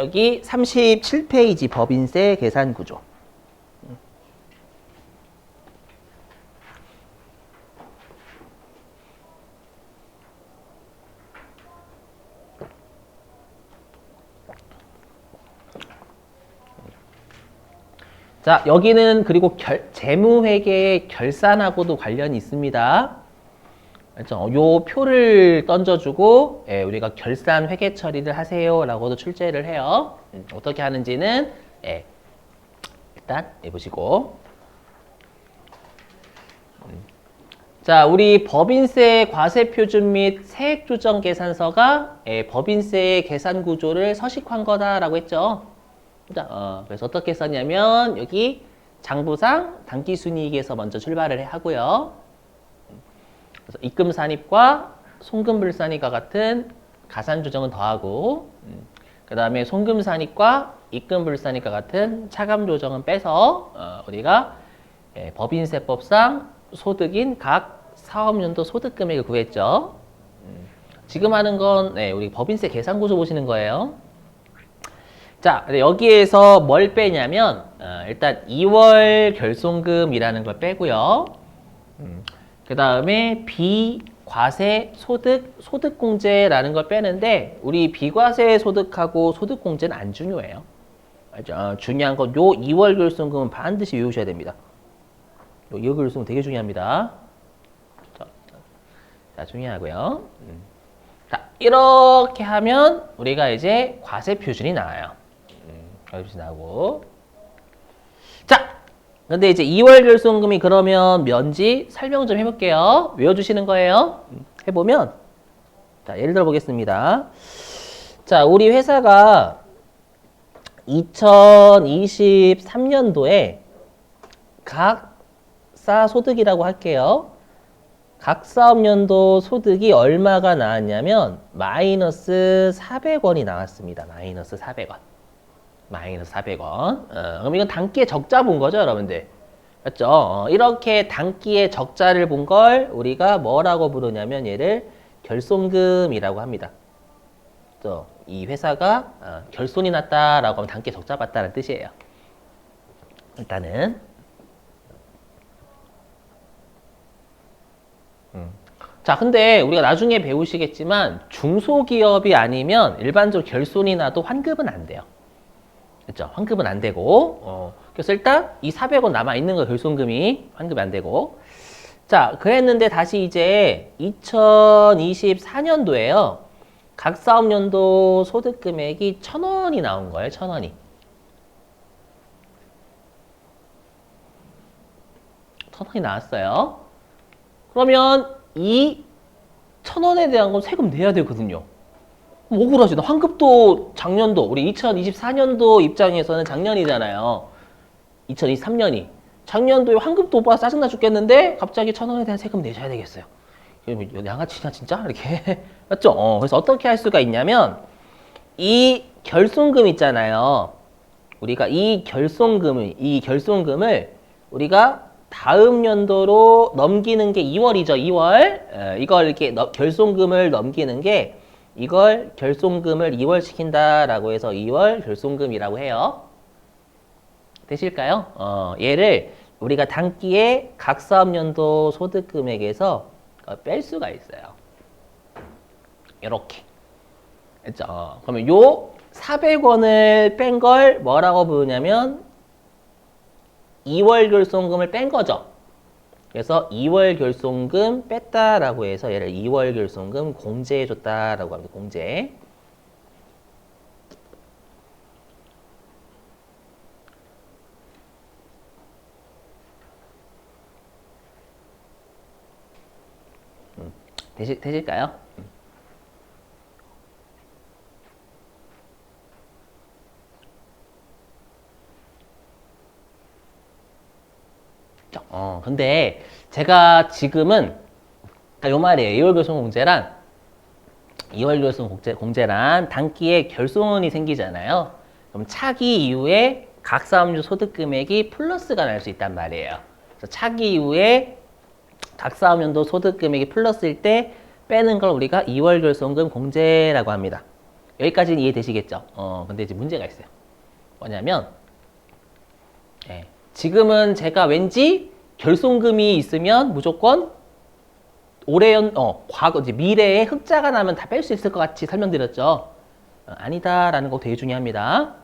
여기 37페이지 법인세 계산 구조. 자, 여기는 그리고 재무회계 결산하고도 관련이 있습니다. 그렇죠? 요 표를 던져주고 우리가 결산 회계 처리를 하세요라고도 출제를 해요. 어떻게 하는지는 일단 보시고. 자, 우리 법인세 과세표준 및 세액조정 계산서가 법인세 계산 구조를 서식한 거다라고 했죠. 그래서 어떻게 썼냐면 여기 장부상 당기순이익에서 먼저 출발을 하고요. 그래서 입금산입과 송금불산입과 같은 가산조정은 더하고 그 다음에 송금산입과 입금불산입과 같은 차감조정은 빼서 우리가 법인세법상 소득인 각 사업연도 소득금액을 구했죠. 지금 하는 건 우리 법인세 계산구조 보시는 거예요. 자, 여기에서 뭘 빼냐면 일단 2월 결손금이라는 걸 빼고요. 그 다음에 비과세 소득공제라는 걸 빼는데 우리 비과세 소득하고 소득공제는 안 중요해요. 알죠? 중요한 건 요 2월 결손금은 반드시 외우셔야 됩니다. 요 2월 결손금 되게 중요합니다. 자, 중요하고요. 자, 이렇게 하면 우리가 이제 과세 표준이 나와요. 나오고. 자, 근데 이제 2월 결손금이 그러면 뭔지 설명 좀 해볼게요. 외워주시는 거예요. 해보면, 자, 예를 들어 보겠습니다. 자, 우리 회사가 2023년도에 각사 소득이라고 할게요. 각 사업연도 소득이 얼마가 나왔냐면 마이너스 400원이 나왔습니다. 마이너스 400원. 마이너스 400원. 그럼 이건 단기의 적자 본 거죠, 여러분들? 맞죠? 이렇게 단기의 적자를 본 걸 우리가 뭐라고 부르냐면 얘를 결손금이라고 합니다. 또 이 회사가 결손이 났다라고 하면 단기의 적자 봤다는 뜻이에요. 일단은 자, 근데 우리가 나중에 배우시겠지만 중소기업이 아니면 일반적으로 결손이 나도 환급은 안 돼요. 그렇죠? 환급은 안 되고 그래서 일단 이 400원 남아있는 거 결손금이 환급이 안 되고 자, 그랬는데 다시 이제 2024년도에요. 각 사업연도 소득금액이 1,000원이 나온 거예요. 1,000원이. 1,000원이 나왔어요. 그러면 이 1,000원에 대한 건 세금 내야 되거든요. 억울하지. 환급도 작년도, 우리 2024년도 입장에서는 작년이잖아요. 2023년이. 작년도에 환급도 오빠 짜증나 죽겠는데 갑자기 1,000원에 대한 세금 내셔야 되겠어요. 이거 양아치냐 진짜? 이렇게. 맞죠? 그래서 어떻게 할 수가 있냐면 이 결손금 있잖아요. 우리가 이 결손금을 우리가 다음 연도로 넘기는 게 2월이죠. 2월. 이걸 이렇게 결손금을 넘기는 게 이걸 결손금을 2월 시킨다라고 해서 2월 결손금이라고 해요. 되실까요? 얘를 우리가 단기에 각 사업연도 소득금액에서 뺄 수가 있어요. 이렇게. 그렇죠? 그러면 요 400원을 뺀 걸 뭐라고 부르냐면 2월 결손금을 뺀 거죠. 그래서 2월 결손금 뺐다라고 해서 얘를 2월 결손금 공제해줬다라고 합니다. 공제. 되실까요? 근데 제가 지금은 요 말이에요. 2월 결손 공제란 2월 결손 공제란 단기에 결손이 생기잖아요. 그럼 차기 이후에 각 사업주 소득 금액이 플러스가 날 수 있단 말이에요. 그래서 차기 이후에 각 사업연도 소득 금액이 플러스일 때 빼는 걸 우리가 2월 결손금 공제라고 합니다. 여기까지는 이해되시겠죠? 근데 이제 문제가 있어요. 뭐냐면, 예, 지금은 제가 왠지 결손금이 있으면 무조건 과거, 이제 미래에 흑자가 나면 다 뺄 수 있을 것 같이 설명드렸죠? 아니다라는 거 되게 중요합니다.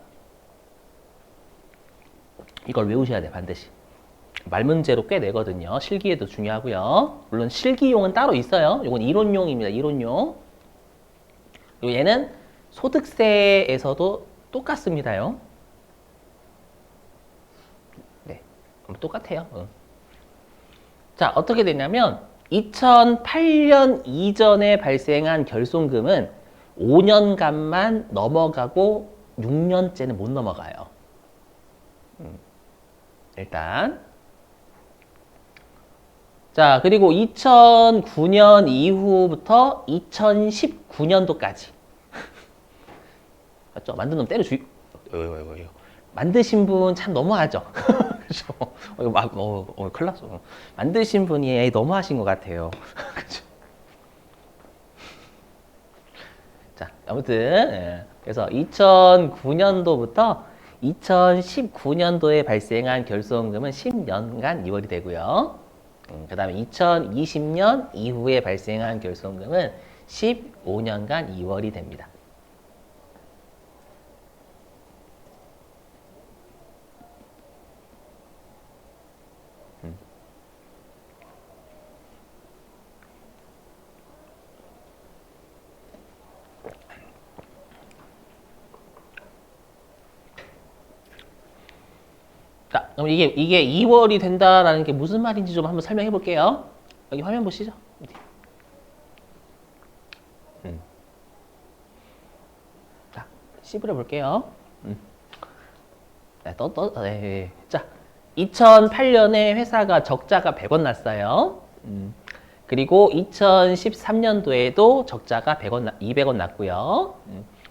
이걸 외우셔야 돼, 반드시. 말문제로 꽤 내거든요. 실기에도 중요하고요. 물론 실기용은 따로 있어요. 이건 이론용입니다. 이론용. 그리고 얘는 소득세에서도 똑같습니다요. 네, 똑같아요. 자, 어떻게 되냐면 2008년 이전에 발생한 결손금은 5년간만 넘어가고 6년째는 못 넘어가요. 일단 자, 그리고 2009년 이후부터 2019년도까지 맞죠? 만든 놈 때려 주의. 만드신 분 참 너무하죠. 그죠? 큰일 났어. 만드신 분이 너무하신 것 같아요. 그죠? 자, 아무튼 예. 그래서 2009년도부터 2019년도에 발생한 결손금은 10년간 이월이 되고요. 그 다음에 2020년 이후에 발생한 결손금은 15년간 이월이 됩니다. 자, 그럼 이게 2월이 된다라는 게 무슨 말인지 좀 한번 설명해 볼게요. 여기 화면 보시죠. 자, 씹으려 볼게요. 네, 네. 자, 2008년에 회사가 적자가 100원 났어요. 그리고 2013년도에도 적자가 200원 났고요.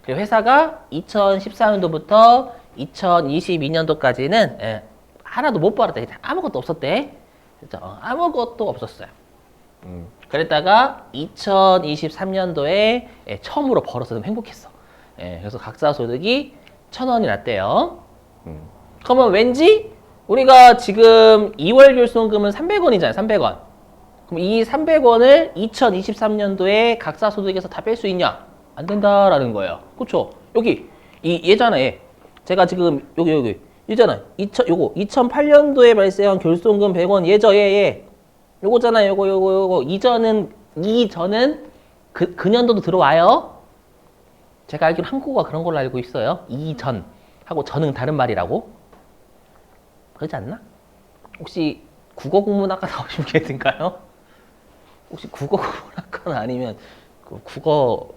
그리고 회사가 2014년도부터 2022년도까지는 하나도 못 벌었대. 아무것도 없었대. 그렇죠? 아무것도 없었어요. 그랬다가 2023년도에 처음으로 벌어서 좀 행복했어. 그래서 각자 소득이 1,000원이 났대요. 그러면 왠지 우리가 지금 2월 결손금은 300원이잖아요. 300원. 그럼 이 300원을 2023년도에 각사 소득에서 다 뺄 수 있냐? 안 된다라는 거예요. 그렇죠? 여기 얘잖아. 얘. 제가 지금 여기 얘잖아. 2008년도에 발생한 결손금 100원 얘죠. 얘. 요거잖아요. 요거. 이전은 그 년도도 들어와요. 제가 알기로 한국어가 그런 걸로 알고 있어요. 이전 하고 전은 다른 말이라고. 그러지 않나? 혹시 국어국문학과 나오신 분인가요? 혹시 국어국문학과는 아니면 그 국어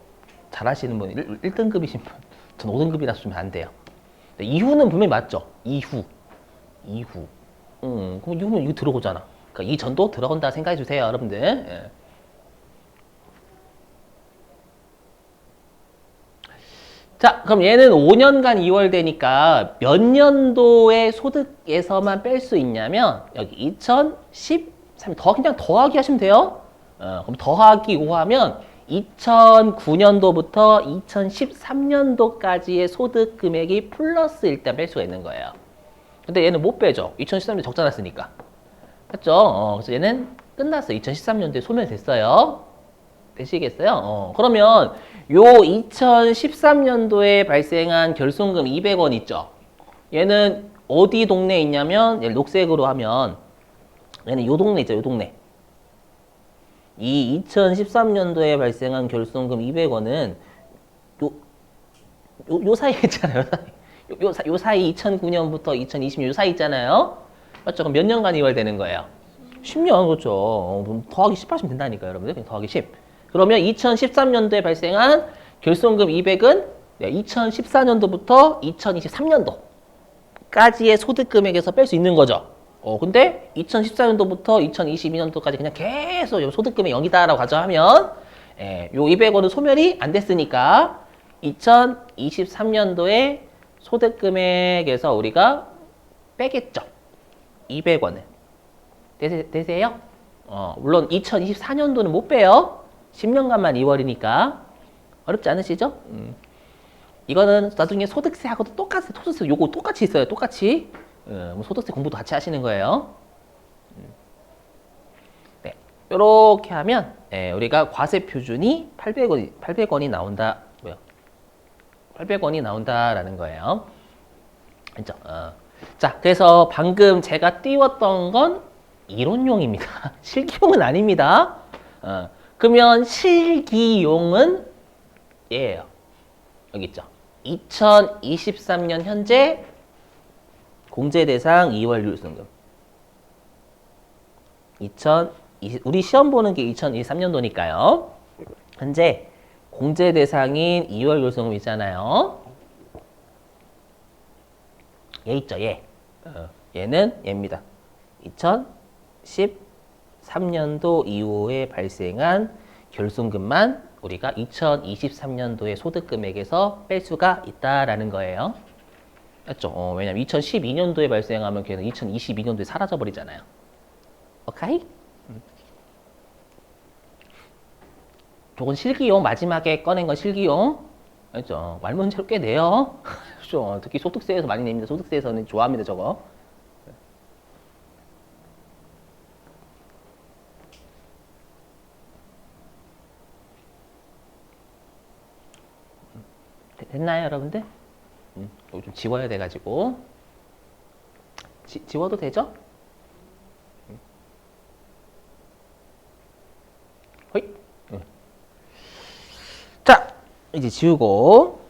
잘하시는 분, 1등급이신 분, 전 5등급이라서 주면 안 돼요. 이후는 분명히 맞죠? 이후. 그럼 이후는 이거 들어오잖아. 그러니까 이 전도 들어간다 생각해 주세요, 여러분들. 예. 자, 그럼 얘는 5년간 2월 되니까 몇 년도의 소득에서만 뺄 수 있냐면 여기 2013 그냥 더하기 하시면 돼요. 그럼 더하기 5 하면 2009년도부터 2013년도까지의 소득 금액이 플러스일 때 뺄 수가 있는 거예요. 근데 얘는 못 빼죠. 2013년도에 적자 났으니까. 맞죠? 그래서 얘는 끝났어요. 2013년도에 소멸됐어요. 되시겠어요? 그러면 요 2013년도에 발생한 결손금 200원 있죠? 얘는 어디 동네에 있냐면 얘를 녹색으로 하면 얘는 요 동네 있죠? 요 동네. 이 2013년도에 발생한 결손금 200원은 요 사이에 있잖아요. 요 사이 2009년부터 2020년 요 사이 있잖아요. 맞죠? 그럼 몇 년간 이월되는 거예요? 10년, 그렇죠. 더하기 10 하시면 된다니까요, 여러분들. 그냥 더하기 10. 그러면 2013년도에 발생한 결손금 200은 2014년도부터 2023년도까지의 소득 금액에서 뺄 수 있는 거죠. 근데 2014년도부터 2022년도까지 그냥 계속 소득 금액 0이다라고 가정하면 요 200원은 소멸이 안 됐으니까 2023년도에 소득 금액에서 우리가 빼겠죠. 200원을. 되세요? 물론 2024년도는 못 빼요. 10년간만 2월이니까. 어렵지 않으시죠? 이거는 나중에 소득세하고도 똑같아요. 소득세 요거 똑같이 있어요. 똑같이. 뭐 소득세 공부도 같이 하시는 거예요. 네. 이렇게 하면 우리가 과세 표준이 800원이 나온다. 뭐야? 800원이 나온다라는 거예요. 그죠? 자, 그래서 방금 제가 띄웠던 건 이론용입니다. 실기용은 아닙니다. 그러면 실기용은 얘예요. 여기 있죠. 2023년 현재 공제 대상 2월 율승금. 우리 시험 보는 게 2023년도니까요. 현재 공제 대상인 2월 율승금 있잖아요. 얘 있죠, 얘. 얘는 얘입니다. 2013년도 이후에 발생한 결손금만 우리가 2023년도의 소득금액에서 뺄 수가 있다라는 거예요. 맞죠? 왜냐면 2012년도에 발생하면 걔는 2022년도에 사라져 버리잖아요. 오케이? 저건 실기용, 마지막에 꺼낸 건 실기용. 알죠? 말 문제로 꽤 내요. 그렇죠? 특히 소득세에서 많이 냅니다. 소득세에서는 좋아합니다, 저거. 됐나요, 여러분들? 이거 좀 지워야 돼가지고. 지워도 되죠? 호이. 자, 이제 지우고.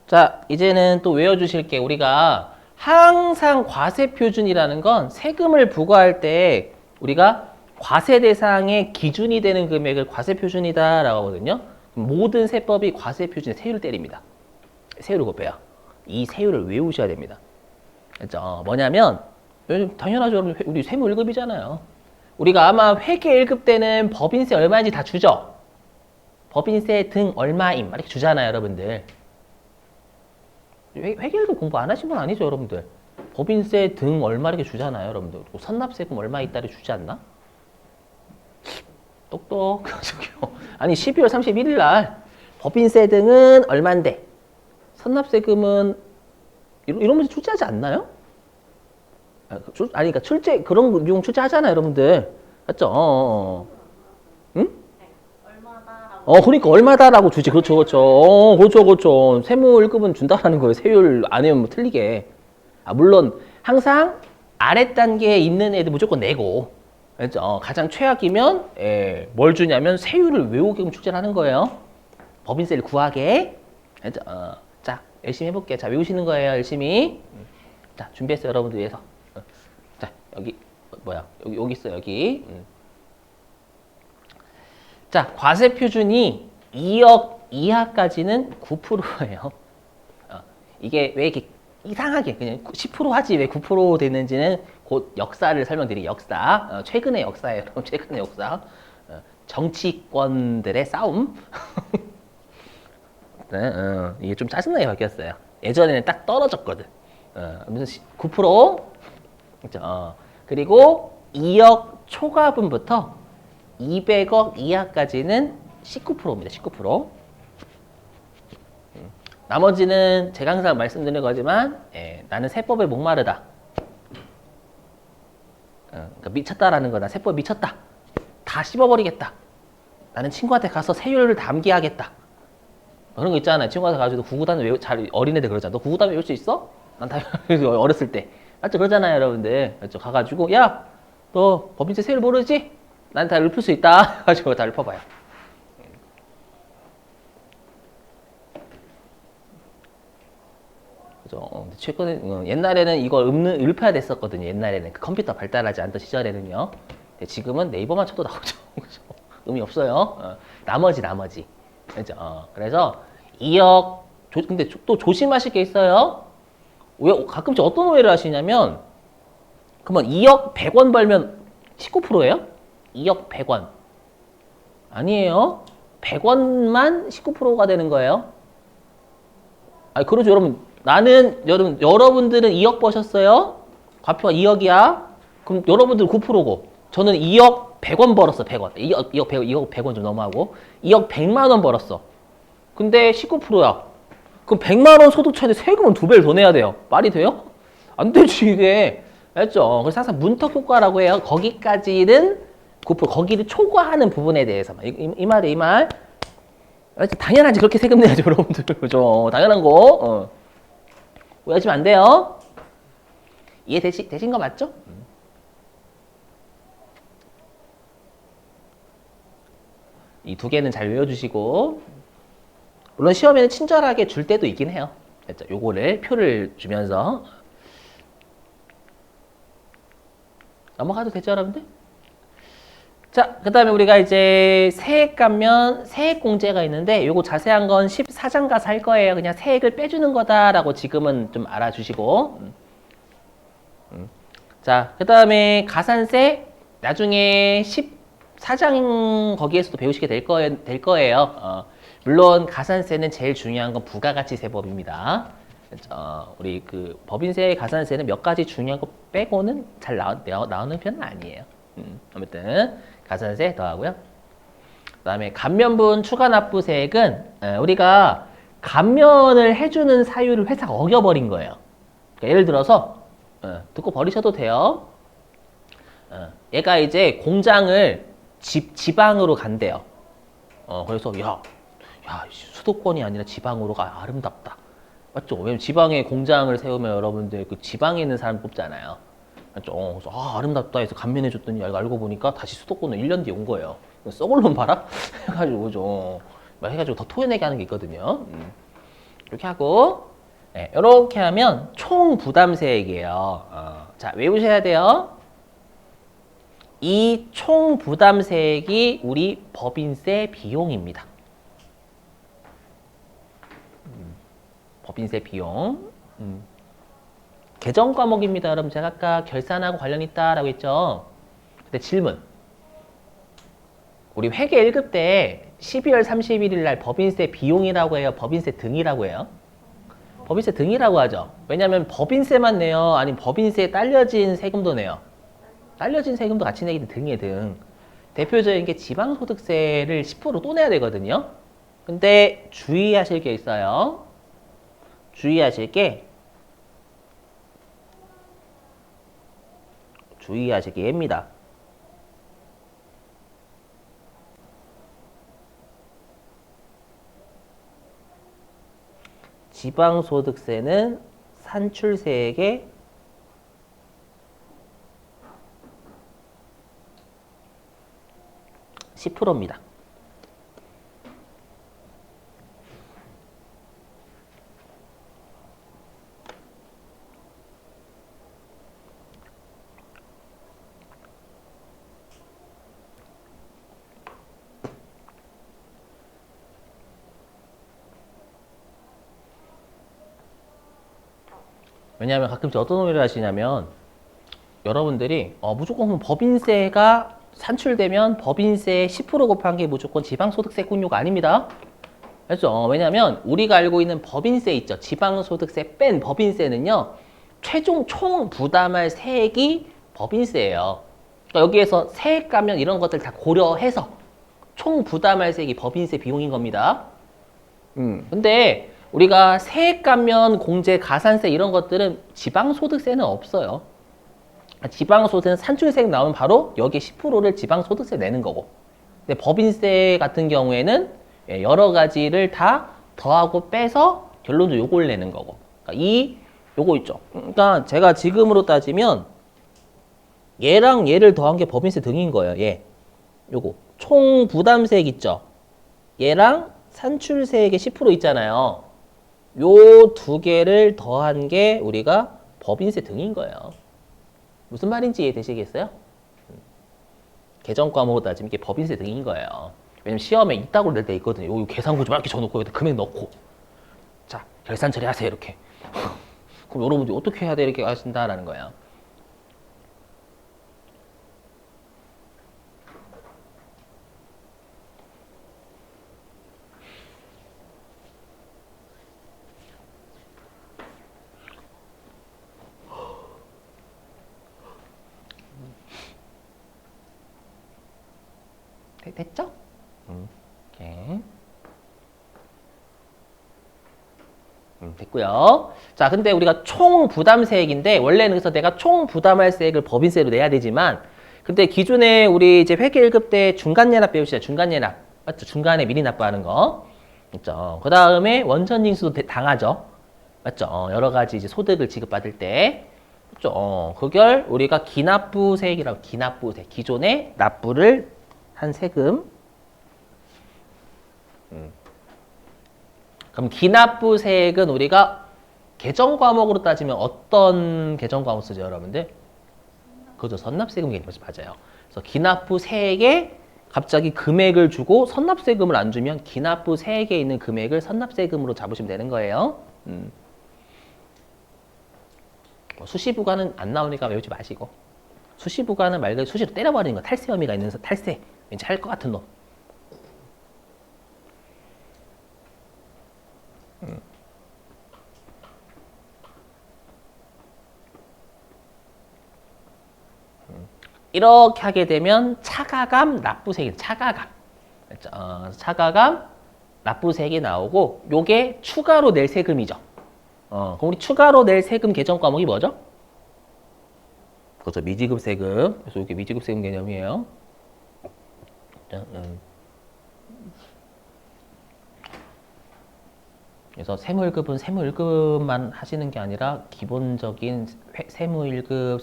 자, 이제는 또 외워주실 게 우리가 항상 과세 표준이라는 건 세금을 부과할 때 우리가 과세 대상의 기준이 되는 금액을 과세 표준이다라고 하거든요. 모든 세법이 과세 표준에 세율을 때립니다. 세율을 곱해요. 이 세율을 외우셔야 됩니다. 그렇죠? 뭐냐면 당연하죠. 여러분, 우리 세무 1급이잖아요. 우리가 아마 회계 1급 때는 법인세 얼마인지 다 주죠. 법인세 등 얼마임 이렇게 주잖아요, 여러분들. 회계 1급 공부 안 하신 건 아니죠, 여러분들. 법인세 등 얼마 이렇게 주잖아요, 여러분들. 선납세금 얼마 있다를 주지 않나? 똑똑. 아니 12월 31일 날 법인세 등은 얼만데 선납세금은 이런 문제 출제하지 않나요? 아니 그러니까 그런 비용 출제하잖아요, 여러분들. 맞죠? 응? 그러니까 얼마다라고 주지. 그렇죠, 그렇죠. 그렇죠. 세무 1급은 준다라는 거예요. 세율 안 외우면 뭐 틀리게. 물론 항상 아래 단계에 있는 애들 무조건 내고. 그렇죠? 가장 최악이면 뭘 주냐면 세율을 외우게끔 출제를 하는 거예요. 법인세를 구하게. 그렇죠? 자, 열심히 해볼게요. 자, 외우시는 거예요, 열심히. 자, 준비했어요, 여러분들 위해서. 자, 여기 뭐야? 여기 있어, 여기. 자, 과세 표준이 2억 이하까지는 9%예요. 이게 왜 이렇게 이상하게 그냥 10% 하지 왜 9% 됐는지는 곧 역사를 설명드릴게요. 역사. 최근의 역사예요. 여러분, 최근의 역사. 정치권들의 싸움. 네, 이게 좀 짜증나게 바뀌었어요. 예전에는 딱 떨어졌거든. 무슨 9%? 그렇죠? 그리고 2억 초과분부터 200억 이하까지는 19%입니다. 19%. 나머지는 제가 항상 말씀드리는 거지만 나는 세법에 목마르다. 그러니까 미쳤다라는 거다. 세법에 미쳤다. 다 씹어버리겠다. 나는 친구한테 가서 세율을 담기하겠다. 그런 거 있잖아요. 친구한테 가서 구구단을 어린애들 그러잖아. 너 구구단 외울 수 있어? 난 다 어렸을 때. 맞죠? 그러잖아요, 여러분들. 그렇죠? 가가지고 야, 너 법인세 세율 모르지? 난 다 읊을 수 있다. 해가지고 다 읊어봐요. 그죠? 최근에 옛날에는 이걸 읊어야 됐었거든요. 옛날에는 그 컴퓨터 발달하지 않던 시절에는요. 근데 지금은 네이버만 쳐도 나오죠. 그죠? 의미 없어요. 나머지. 그죠? 그래서 2억 근데 또 조심하실 게 있어요. 왜 가끔씩 어떤 오해를 하시냐면 그러면 2억 100원 벌면 19%예요? 2억 100원. 아니에요. 100원만 19%가 되는 거예요. 그렇죠, 여러분. 여러분들은 2억 버셨어요? 과표가 2억이야? 그럼 여러분들 9%고, 저는 2억 100원 벌었어, 100원. 2억 100원 좀 넘어가고, 2억 100만 원 벌었어. 근데 19%야. 그럼 100만 원 소득 차인데 세금은 2배를 더 내야 돼요. 말이 돼요? 안 되지, 이게. 알죠? 그래서 항상 문턱 효과라고 해요. 거기까지는 9%, 거기를 초과하는 부분에 대해서만. 이 말이 이 말. 알죠? 당연하지. 그렇게 세금 내야죠, 여러분들. 그죠? 당연한 거. 오해하시면 안 돼요. 되신 거 맞죠? 이 두 개는 잘 외워주시고. 물론 시험에는 친절하게 줄 때도 있긴 해요. 그렇죠? 요거를 표를 주면서 넘어가도 되죠, 여러분들? 자, 그 다음에 우리가 이제 세액 감면, 세액 공제가 있는데 요거 자세한 건 14장 가서 할 거예요. 그냥 세액을 빼주는 거다라고 지금은 좀 알아주시고. 자, 그 다음에 가산세 나중에 14장 거기에서도 배우시게 될 거예요. 물론 가산세는 제일 중요한 건 부가가치세법입니다. 우리 그 법인세, 가산세는 몇 가지 중요한 거 빼고는 잘 나오는 편은 아니에요. 아무튼 가산세 더하고요. 그다음에 감면분 추가납부세액은 우리가 감면을 해주는 사유를 회사가 어겨버린 거예요. 그러니까 예를 들어서 듣고 버리셔도 돼요. 얘가 이제 공장을 지방으로 간대요. 그래서 야 수도권이 아니라 지방으로가 아름답다. 맞죠? 왜냐면 지방에 공장을 세우면 여러분들 그 지방에 있는 사람 뽑잖아요. 맞죠? 그래서 아름답다 해서 감면해줬더니 알고 보니까 다시 수도권으로 1년 뒤에 온 거예요. 썩을 놈 봐라? 해가지고 좀 해가지고 더 토해내게 하는 게 있거든요. 이렇게 하고 네, 이렇게 하면 총 부담세액이에요. 자, 외우셔야 돼요. 이 총 부담세액이 우리 법인세 비용입니다. 법인세 비용. 개정 과목입니다. 여러분 제가 아까 결산하고 관련 있다라고 했죠. 근데 질문. 우리 회계 1급 때 12월 31일 날 법인세 비용이라고 해요? 법인세 등이라고 해요? 법인세 등이라고 하죠. 왜냐하면 법인세만 내요? 아니면 법인세에 딸려진 세금도 내요? 딸려진 세금도 같이 내기 등이에요, 등. 대표적인 게 지방소득세를 10%또 내야 되거든요. 근데 주의하실 게 있어요. 주의하실 게 얘입니다. 지방소득세는 산출세액의 10%입니다. 왜냐하면 가끔씩 어떤 오해를 하시냐면 여러분들이 무조건 법인세가 산출되면 법인세 10% 곱한 게 무조건 지방소득세군요가 아닙니다. 그렇죠? 왜냐하면 우리가 알고 있는 법인세 있죠. 지방소득세 뺀 법인세는요. 최종 총 부담할 세액이 법인세예요. 그러니까 여기에서 세액 감면 이런 것들 다 고려해서 총 부담할 세액이 법인세 비용인 겁니다. 근데 우리가 세액 감면, 공제, 가산세 이런 것들은 지방소득세는 없어요. 지방소득세는 산출세액 나오면 바로 여기에 10%를 지방소득세 내는 거고. 근데 법인세 같은 경우에는 여러 가지를 다 더하고 빼서 결론적으로 요걸 내는 거고. 그러니까 요거 있죠. 그러니까 제가 지금으로 따지면 얘랑 얘를 더한 게 법인세 등인 거예요. 얘. 요거. 총 부담세액 있죠. 얘랑 산출세액의 10% 있잖아요. 요 두 개를 더한 게 우리가 법인세 등인 거예요. 무슨 말인지 이해되시겠어요? 개정 과목으로 따지면 이게 법인세 등인 거예요. 왜냐면 시험에 이따구로 낼 때 있거든요. 요 계산구조 막 이렇게 적어놓고 여기다 금액 넣고 자 결산 처리하세요 이렇게. 그럼 여러분들이 어떻게 해야 돼 이렇게 하신다라는 거예요. 됐죠? 오케이. 됐고요. 자, 근데 우리가 총 부담세액인데 원래는 그래서 내가 총 부담할 세액을 법인세로 내야 되지만 근데 기존에 우리 이제 회계 1급 때 중간예납 배우시죠? 중간예납. 맞죠? 중간에 미리 납부하는 거. 맞죠? 그 다음에 원천징수도 당하죠. 맞죠? 여러 가지 이제 소득을 지급받을 때. 그죠? 그걸 우리가 기납부세액이라고 기납부세. 기존에 납부를 한 세금. 그럼 기납부세액은 우리가 개정 과목으로 따지면 어떤 개정 과목 쓰죠, 여러분들? 그죠, 선납세금 개념이 맞아요. 그래서 기납부세액에 갑자기 금액을 주고 선납세금을 안 주면 기납부세액에 있는 금액을 선납세금으로 잡으시면 되는 거예요. 수시부가는 안 나오니까 외우지 마시고 수시부가는 말 그대로 수시로 때려버리는 거. 탈세 혐의가 있는 탈세 왠지 할 것 같은 놈. 이렇게 하게 되면 차가감 납부세액 차가감 차가감 납부세액이 나오고 요게 추가로 낼 세금이죠. 그럼 우리 추가로 낼 세금 개정 과목이 뭐죠? 그렇죠. 미지급 세금. 그래서 이게 미지급 세금 개념이에요. 그래서 세무일급은 세무일급만 하시는 게 아니라 기본적인 세무일급,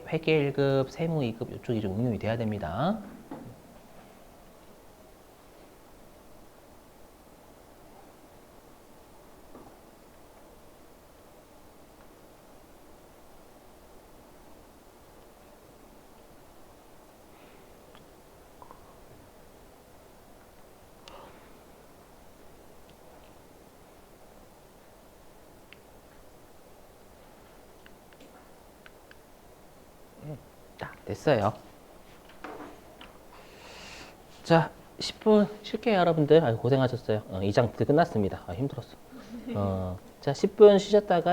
회계일급, 세무이급 이쪽이 좀 응용이 돼야 됩니다. 자, 됐어요. 자, 10분 쉴게요, 여러분들. 아유, 고생하셨어요. 2장 끝났습니다. 힘들었어. 자, 10분 쉬셨다가